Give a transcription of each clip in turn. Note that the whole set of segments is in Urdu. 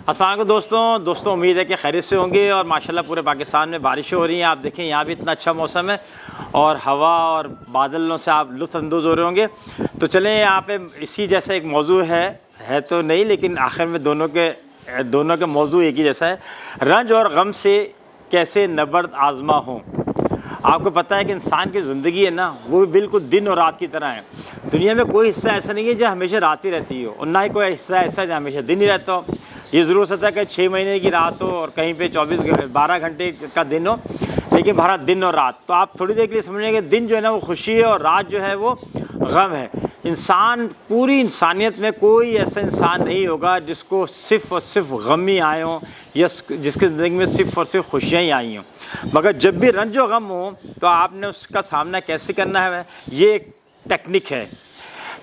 السلام علیکم دوستوں امید ہے کہ خیریت سے ہوں گے اور ماشاءاللہ پورے پاکستان میں بارشیں ہو رہی ہیں. آپ دیکھیں یہاں بھی اتنا اچھا موسم ہے اور ہوا اور بادلوں سے آپ لطف اندوز ہو رہے ہوں گے. تو چلیں یہاں پہ اسی جیسا ایک موضوع ہے تو نہیں, لیکن آخر میں دونوں کے موضوع ایک ہی جیسا ہے. رنج اور غم سے کیسے نبرد آزما ہوں. آپ کو پتہ ہے کہ انسان کی زندگی ہے نا, وہ بھی بالکل دن اور رات کی طرح ہے. دنیا میں کوئی حصہ ایسا نہیں ہے جو ہمیشہ رات ہی رہتی ہو, اور نہ ہی کوئی حصہ ایسا جو ہمیشہ دن ہی رہتا ہو. یہ ضرور ہوتا ہے کہ 6 مہینے کی رات ہو اور کہیں پہ 12 گھنٹے کا دن ہو, لیکن بھرا دن اور رات. تو آپ تھوڑی دیر کے لیے سمجھیں کہ دن جو ہے نا وہ خوشی ہے اور رات جو ہے وہ غم ہے. پوری انسانیت میں کوئی ایسا انسان نہیں ہوگا جس کو صرف اور صرف غم ہی آئے ہوں یا جس کی زندگی میں صرف اور صرف خوشیاں ہی آئی ہوں. مگر جب بھی رنج و غم ہو تو آپ نے اس کا سامنا کیسے کرنا ہے, یہ ایک ٹیکنک ہے,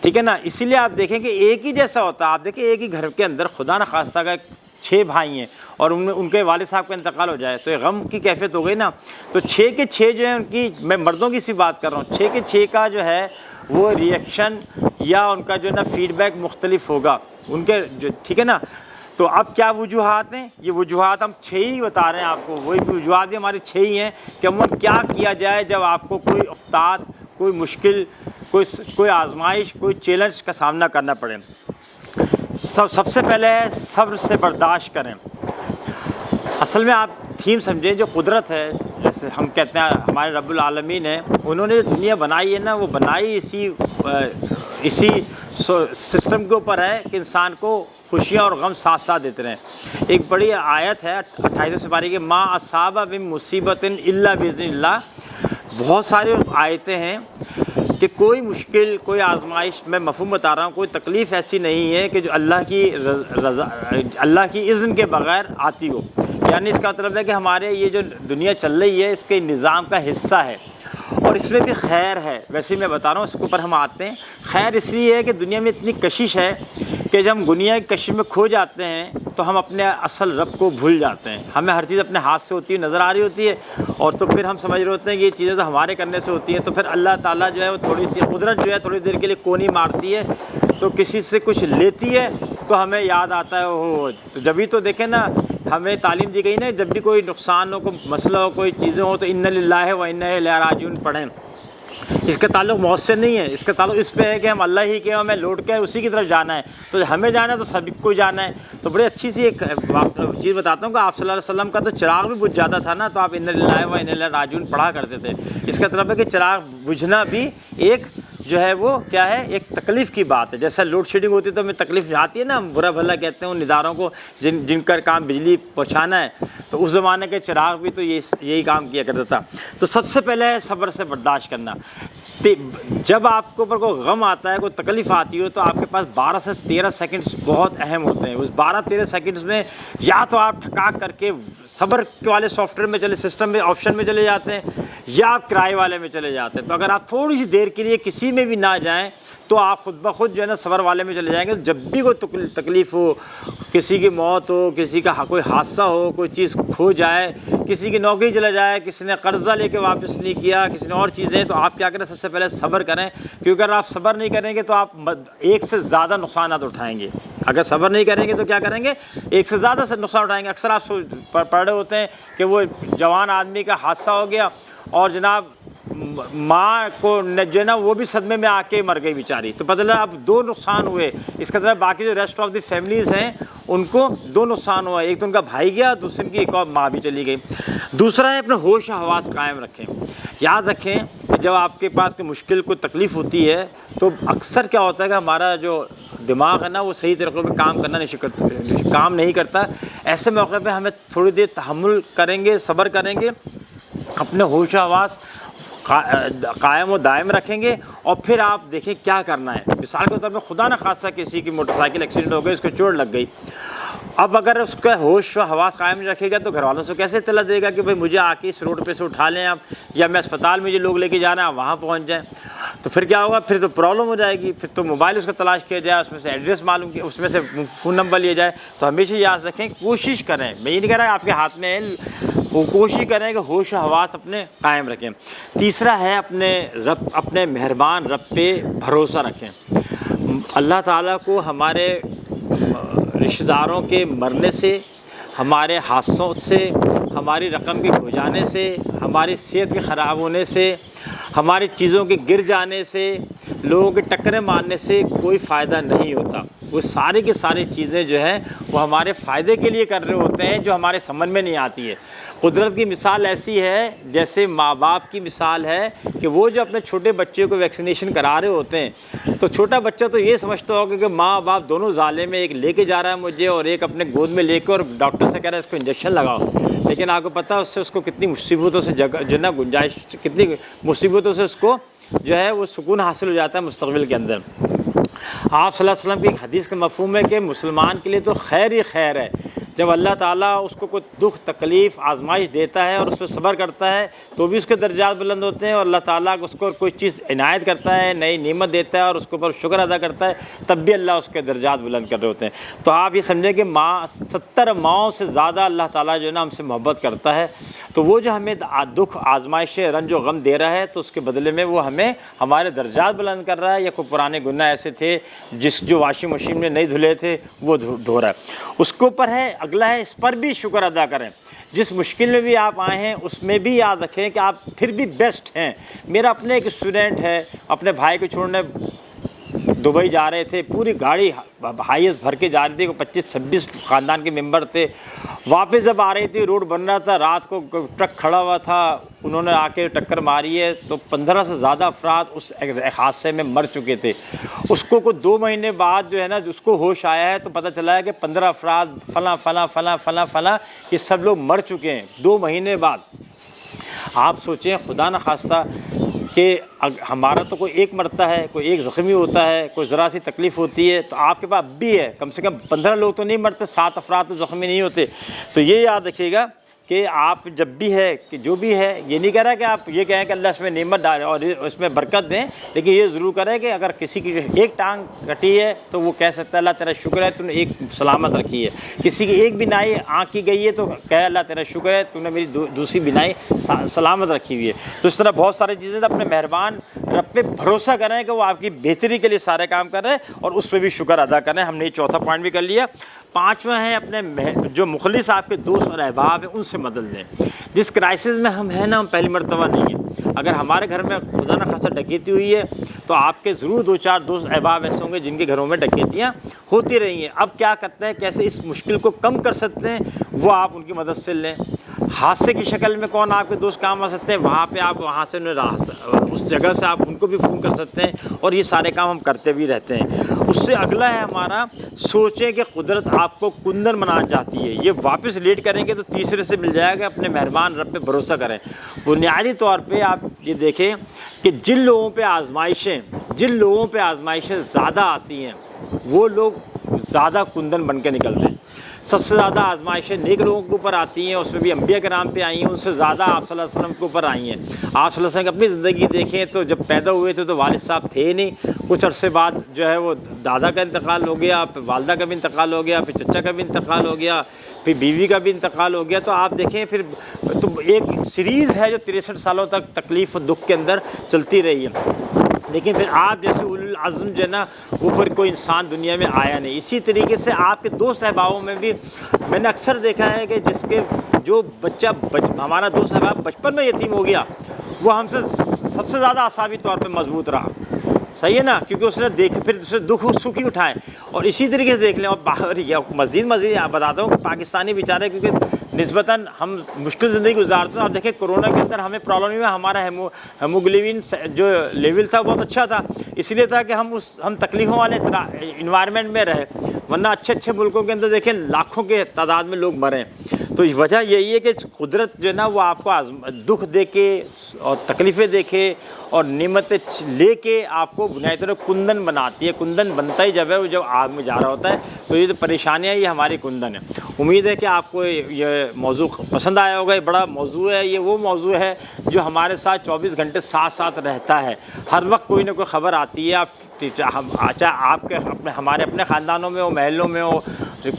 ٹھیک ہے نا. اسی لیے آپ دیکھیں کہ ایک ہی جیسا ہوتا ہے. آپ دیکھیں ایک ہی گھر کے اندر خدا نہ خواستہ کا 6 بھائی ہیں اور ان کے والد صاحب کا انتقال ہو جائے تو یہ غم کی کیفیت ہو گئی نا. تو 6 کے 6 جو ہیں ان کی, میں مردوں کی سی بات کر رہا ہوں, 6 کے 6 کا جو ہے وہ ریئیکشن یا ان کا جو ہے نا فیڈ بیک مختلف ہوگا ان کے جو, ٹھیک ہے نا. تو اب کیا وجوہات ہیں, یہ وجوہات ہم 6 ہی بتا رہے ہیں آپ کو. وہی وجوہات بھی ہماری 6 ہی ہیں کہ ہم کیا کیا جائے جب آپ کو کوئی افتاد, کوئی مشکل, کوئی آزمائش, کوئی چیلنج کا سامنا کرنا پڑے. سب سے پہلے صبر سے برداشت کریں. اصل میں آپ تھیم سمجھیں, جو قدرت ہے, جیسے ہم کہتے ہیں ہمارے رب العالمین ہیں, انہوں نے جو دنیا بنائی ہے نا, وہ بنائی اسی سسٹم کے اوپر ہے کہ انسان کو خوشیاں اور غم ساتھ ساتھ دیتے رہیں. ایک بڑی آیت ہے 28 سپارے کی, ما اصاب من مصیبت الا باذن اللہ. بہت ساری آیتیں ہیں کہ کوئی مشکل, کوئی آزمائش, میں مفہوم بتا رہا ہوں, کوئی تکلیف ایسی نہیں ہے کہ جو اللہ کی اذن کے بغیر آتی ہو. یعنی اس کا مطلب ہے کہ ہمارے یہ جو دنیا چل رہی ہے اس کے نظام کا حصہ ہے اور اس میں بھی خیر ہے. ویسے میں بتا رہا ہوں, اس کے اوپر ہم آتے ہیں. خیر اس لیے ہے کہ دنیا میں اتنی کشش ہے کہ جب ہم دنیا کی کشش میں کھو جاتے ہیں تو ہم اپنے اصل رب کو بھول جاتے ہیں. ہمیں ہر چیز اپنے ہاتھ سے ہوتی ہے, نظر آ رہی ہوتی ہے, اور تو پھر ہم سمجھ رہے ہوتے ہیں کہ یہ چیزیں تو ہمارے کرنے سے ہوتی ہیں. تو پھر اللہ تعالیٰ جو ہے وہ تھوڑی سی قدرت جو ہے تھوڑی دیر کے لیے کونی مارتی ہے, تو کسی سے کچھ لیتی ہے تو ہمیں یاد آتا ہے اوہ. تو جبھی تو دیکھیں نا, ہمیں تعلیم دی گئی نا, جب بھی کوئی نقصان ہو, کوئی مسئلہ ہو, کوئی چیزیں ہو تو انا للہ و انا الیہ راجعون پڑھیں. اس کا تعلق موت سے نہیں ہے, اس کا تعلق اس پہ ہے کہ ہم اللہ ہی کے, ہمیں لوٹ کے اسی کی طرف جانا ہے. تو ہمیں جانا ہے تو سبھی کو جانا ہے. تو بڑی اچھی سی ایک چیز بتاتا ہوں کہ آپ صلی اللہ علیہ وسلم کا تو چراغ بھی بجھ جاتا تھا نا, تو آپ انا للہ و انا الیہ راجعون پڑھا کرتے تھے. اس کا مطلب ہے کہ چراغ بجھنا بھی ایک جو ہے وہ کیا ہے, ایک تکلیف کی بات ہے. جیسا لوڈ شیڈنگ ہوتی ہے تو ہمیں تکلیف آتی ہے نا, ہم برا بھلا کہتے ہیں ان اداروں کو جن کا کام بجلی پہنچانا ہے. تو اس زمانے کے چراغ بھی تو یہی کام کیا کرتا تھا. تو سب سے پہلے ہے صبر سے برداشت کرنا. جب آپ کے اوپر کوئی غم آتا ہے, کوئی تکلیف آتی ہو, تو آپ کے پاس 12 سے 13 سیکنڈز بہت اہم ہوتے ہیں. اس 12-13 سیکنڈز میں یا تو آپ ٹھکا کر کے صبر والے سافٹ ویئر میں سسٹم میں آپشن میں چلے جاتے ہیں, یا آپ کرائے والے میں چلے جاتے ہیں. تو اگر آپ تھوڑی سی دیر کے لیے کسی میں بھی نہ جائیں تو آپ خود بخود جو ہے نا صبر والے میں چلے جائیں گے. جب بھی کوئی تکلیف ہو, کسی کی موت ہو, کسی کا کوئی حادثہ ہو, کوئی چیز کھو جائے, کسی کی نوکری چلا جائے, کسی نے قرضہ لے کے واپس نہیں کیا, کسی نے اور چیزیں, تو آپ کیا کریں, سب سے پہلے صبر کریں. کیونکہ اگر آپ صبر نہیں کریں گے تو آپ ایک سے زیادہ نقصانات اٹھائیں گے. اگر صبر نہیں کریں گے تو کیا کریں گے, ایک سے زیادہ سے نقصان اٹھائیں گے. اکثر آپ پڑھ رہے ہوتے ہیں کہ وہ جوان آدمی کا حادثہ ہو گیا اور جناب ماں کو جو ہے نا وہ بھی صدمے میں آ کے مر گئی بیچاری. تو پتہ لگا اب 2 نقصان ہوئے. اس کا مطلب باقی جو ریسٹ آف دی فیملیز ہیں ان کو 2 نقصان ہوا. ایک تو ان کا بھائی گیا, دوسری کی ایک اور ماں بھی چلی گئی. دوسرا ہے اپنے ہوش و حواس قائم رکھیں. یاد رکھیں کہ جب آپ کے پاس کوئی مشکل, کوئی تکلیف ہوتی ہے تو اکثر کیا ہوتا ہے کہ ہمارا جو دماغ ہے نا وہ صحیح طریقے پہ کام نہیں کرتا. ایسے موقع پہ ہمیں تھوڑی دیر تحمل کریں گے, صبر کریں گے, اپنے ہوش و حواس قائم و دائم رکھیں گے, اور پھر آپ دیکھیں کیا کرنا ہے. مثال کے طور پہ خدا نہ خاصہ کسی کی موٹر سائیکل ایکسیڈنٹ ہو گئی, اس کو چوٹ لگ گئی. اب اگر اس کا ہوش و حواس قائم نہیں رکھے گا تو گھر والوں سے کیسے اطلاع دے گا کہ بھائی مجھے آ کے اس روڈ پہ سے اٹھا لیں آپ, یا میں اسپتال میں جو لوگ لے کے جانا ہے وہاں پہنچ جائیں. تو پھر کیا ہوگا, پھر تو پرابلم ہو جائے گی. پھر تو موبائل اس کو تلاش کیا جائے, اس میں سے ایڈریس معلوم کیا, اس میں سے فون نمبر لیا جائے. تو ہمیشہ یاد رکھیں, کوشش کریں, میں یہ نہیں کہہ رہا آپ کے ہاتھ میں ہے, وہ کوشش کریں کہ ہوش و حواس اپنے قائم رکھیں. تیسرا ہے اپنے مہربان رب پہ بھروسہ رکھیں. اللہ تعالیٰ کو ہمارے رشتہ داروں کے مرنے سے، ہمارے حادثوں سے، ہماری رقم کے کھو جانے سے، ہماری صحت کے خراب ہونے سے، ہماری چیزوں کے گر جانے سے، لوگوں کے ٹکریں مارنے سے کوئی فائدہ نہیں ہوتا۔ وہ ساری کی ساری چیزیں جو ہیں وہ ہمارے فائدے کے لیے کر رہے ہوتے ہیں، جو ہمارے سمجھ میں نہیں آتی ہے۔ قدرت کی مثال ایسی ہے جیسے ماں باپ کی مثال ہے کہ وہ جو اپنے چھوٹے بچے کو ویکسینیشن کرا رہے ہوتے ہیں تو چھوٹا بچہ تو یہ سمجھتا ہوگا کہ ماں باپ دونوں ظالم ہیں، ایک لے کے جا رہا ہے مجھے اور ایک اپنے گود میں لے کے اور ڈاکٹر سے کہہ رہا ہے اس کو انجیکشن لگاؤ، لیکن آپ کو پتہ ہے اس کو کتنی مصیبتوں سے جو ہے نا گنجائش، کتنی مصیبتوں سے اس کو جو ہے وہ سکون حاصل ہو جاتا ہے مستقبل کے اندر۔ آپ صلی اللہ علیہ وسلم کی ایک حدیث کا مفہوم ہے کہ مسلمان کے لیے تو خیر ہی خیر ہے، جب اللہ تعالیٰ اس کو کوئی دکھ تکلیف آزمائش دیتا ہے اور اس پہ صبر کرتا ہے تو بھی اس کے درجات بلند ہوتے ہیں، اور اللہ تعالیٰ اس کو کوئی چیز عنایت کرتا ہے، نئی نعمت دیتا ہے اور اس کے اوپر شکر ادا کرتا ہے، تب بھی اللہ اس کے درجات بلند کر رہے ہوتے ہیں۔ تو آپ یہ سمجھیں کہ 70 ماؤں سے زیادہ اللہ تعالیٰ جو ہے نا ہم سے محبت کرتا ہے، تو وہ جو ہمیں دکھ آزمائش رنج و غم دے رہا ہے تو اس کے بدلے میں وہ ہمیں ہمارے درجات بلند کر رہا ہے، یا کوئی پرانے گناہ ایسے تھے جو واشنگ مشین میں نہیں دھلے تھے وہ دھو رہا ہے، اس کے اوپر ہے۔ اگلا ہے اس پر بھی شکر ادا کریں، جس مشکل میں بھی آپ آئے ہیں اس میں بھی یاد رکھیں کہ آپ پھر بھی بیسٹ ہیں۔ میرا اپنے ایک اسٹوڈنٹ ہے، اپنے بھائی کو چھوڑنے دبئی جا رہے تھے، پوری گاڑی ہائیس بھر کے جا رہی تھی، 25-26 خاندان کے ممبر تھے، واپس جب آ رہی تھی روڈ بن رہا تھا، رات کو ٹرک کھڑا ہوا تھا، انہوں نے آ کے ٹکر ماری ہے تو 15 سے زیادہ افراد اس حادثے میں مر چکے تھے۔ اس کو کوئی 2 مہینے بعد جو ہے نا اس کو ہوش آیا ہے تو پتہ چلا ہے کہ 15 افراد فلاں فلاں فلاں فلاں فلاں یہ سب لوگ مر چکے ہیں 2 مہینے بعد۔ آپ سوچیں خدا نخواستہ کہ ہمارا تو کوئی ایک مرتا ہے، کوئی ایک زخمی ہوتا ہے، کوئی ذرا سی تکلیف ہوتی ہے، تو آپ کے پاس اب بھی ہے کم سے کم 15 لوگ تو نہیں مرتے، 7 افراد تو زخمی نہیں ہوتے۔ تو یہ یاد رکھیے گا کہ آپ جب بھی ہے کہ جو بھی ہے، یہ نہیں کہہ رہا کہ آپ یہ کہیں کہ اللہ اس میں نعمت ڈالے اور اس میں برکت دیں، لیکن یہ ضرور کریں کہ اگر کسی کی ایک ٹانگ کٹی ہے تو وہ کہہ سکتا ہے اللہ تیرا شکر ہے تو نے ایک سلامت رکھی ہے، کسی کی ایک بینائی آنکھ کی گئی ہے تو کہے اللہ تیرا شکر ہے تو نے میری دوسری بینائی سلامت رکھی ہوئی ہے۔ تو اس طرح بہت ساری چیزیں اپنے مہربان رب پہ بھروسہ کریں کہ وہ آپ کی بہتری کے لیے سارے کام کر رہے ہیں اور اس پہ بھی شکر ادا کریں۔ ہم نے یہ چوتھا پوائنٹ بھی کر لیا۔ 5واں ہے اپنے جو مخلص آپ کے دوست اور احباب ہیں ان سے مدد لیں۔ جس کرائسس میں ہم ہیں نا ہم پہلی مرتبہ نہیں ہیں، اگر ہمارے گھر میں خدا نہ خاصہ ڈکیتی ہوئی ہے تو آپ کے ضرور 2-4 دوست احباب ایسے ہوں گے جن کے گھروں میں ڈکیتیاں ہوتی رہی ہیں۔ اب کیا کرتے ہیں، کیسے اس مشکل کو کم کر سکتے ہیں، وہ آپ ان کی مدد سے لیں۔ حادثے کی شکل میں کون آپ کے دوست کام آ سکتے ہیں، وہاں پہ آپ وہاں سے اس جگہ سے آپ ان کو بھی فون کر سکتے ہیں، اور یہ سارے کام ہم کرتے بھی رہتے ہیں۔ اس سے اگلا ہے ہمارا سوچیں کہ قدرت آپ کو کندن بنانا چاہتی ہے، یہ واپس لیٹ کریں گے تو تیسرے سے مل جائے گا۔ اپنے مہربان رب پہ بھروسہ کریں۔ بنیادی طور پہ آپ یہ دیکھیں کہ جن لوگوں پہ آزمائشیں زیادہ آتی ہیں وہ لوگ زیادہ کندن بن کے نکلتے ہیں۔ سب سے زیادہ آزمائشیں نیک لوگوں کے اوپر آتی ہیں، اس میں بھی انبیاء کرام پہ آئی ہیں، ان سے زیادہ آپ صلی اللہ علیہ وسلم کے اوپر آئی ہیں۔ آپ صلی اللہ علیہ وسلم کی اپنی زندگی دیکھیں تو جب پیدا ہوئے تھے تو والد صاحب تھے نہیں، کچھ عرصے بعد جو ہے وہ دادا کا انتقال ہو گیا، پھر والدہ کا بھی انتقال ہو گیا، پھر چچا کا بھی انتقال ہو گیا، پھر بیوی کا بھی انتقال ہو گیا۔ تو آپ دیکھیں پھر تو ایک سیریز ہے جو 63 سالوں تک تکلیف و دکھ کے اندر چلتی رہی ہے، لیکن پھر آپ جیسے اولو العزم جو ہے نا وہ پھر کوئی انسان دنیا میں آیا نہیں۔ اسی طریقے سے آپ کے دوست احبابوں میں بھی میں نے اکثر دیکھا ہے کہ جس کے جو بچہ ہمارا دوست احباب بچپن میں یتیم ہو گیا وہ ہم سے سب سے زیادہ اعصابی طور پہ مضبوط رہا، صحیح ہے نا، کیونکہ اس نے پھر اسے دکھ سکھ ہی اٹھائے۔ اور اسی طریقے سے دیکھ لیں، اور مزید بتاتا ہوں کہ پاکستانی بیچارے کیونکہ نسبتاً ہم مشکل زندگی گزارتے ہیں، اور دیکھیں کرونا کے اندر ہمیں پرابلم نہیں ہوا، ہمارا ہیموگلوبن جو لیول تھا بہت اچھا تھا، اس لیے تھا کہ ہم تکلیفوں والے انوائرمنٹ میں رہے، ورنہ اچھے ملکوں کے اندر دیکھیں لاکھوں کے تعداد میں لوگ مرے۔ تو وجہ یہی ہے کہ قدرت جو ہے نا وہ آپ کو دکھ دے کے اور تکلیفیں دے کے اور نعمتیں لے کے آپ کو بنیادی طور پر کندن بناتی ہے۔ کندن بنتا ہی جب ہے وہ جب آگ میں جا رہا ہوتا ہے، تو یہ جو پریشانیاں یہ ہماری کندن ہے۔ امید ہے کہ آپ کو یہ موضوع پسند آیا ہوگا۔ یہ بڑا موضوع ہے، یہ وہ موضوع ہے جو ہمارے ساتھ 24 گھنٹے ساتھ رہتا ہے، ہر وقت کوئی نہ کوئی خبر آتی ہے۔ چاہے آپ کے ہمارے اپنے خاندانوں میں ہو، محلوں میں ہو،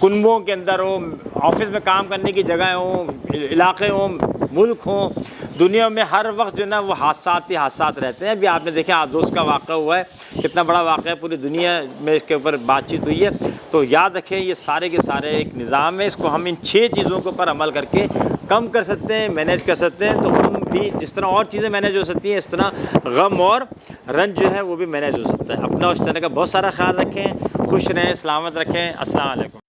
کنبوں کے اندر ہو، آفس میں کام کرنے کی جگہیں ہوں، علاقے ہوں، ملک ہوں، دنیا میں ہر وقت جو ہے نا وہ حادثات رہتے ہیں۔ ابھی آپ نے دیکھا آپ دوست کا واقعہ ہوا ہے، کتنا بڑا واقعہ ہے، پوری دنیا میں اس کے اوپر بات چیت ہوئی ہے۔ تو یاد رکھیں یہ سارے کے سارے ایک نظام ہے، اس کو ہم ان 6 چیزوں کے اوپر عمل کر کے کم کر سکتے ہیں، مینیج کر سکتے ہیں۔ تو ہم بھی جس طرح اور چیزیں مینیج ہو سکتی ہیں، اس طرح غم اور رنج جو ہے وہ بھی مینیج ہو سکتا ہے۔ اپنا اس طرح کا بہت سارا خیال رکھیں، خوش رہیں، سلامت رکھیں۔ السلام علیکم۔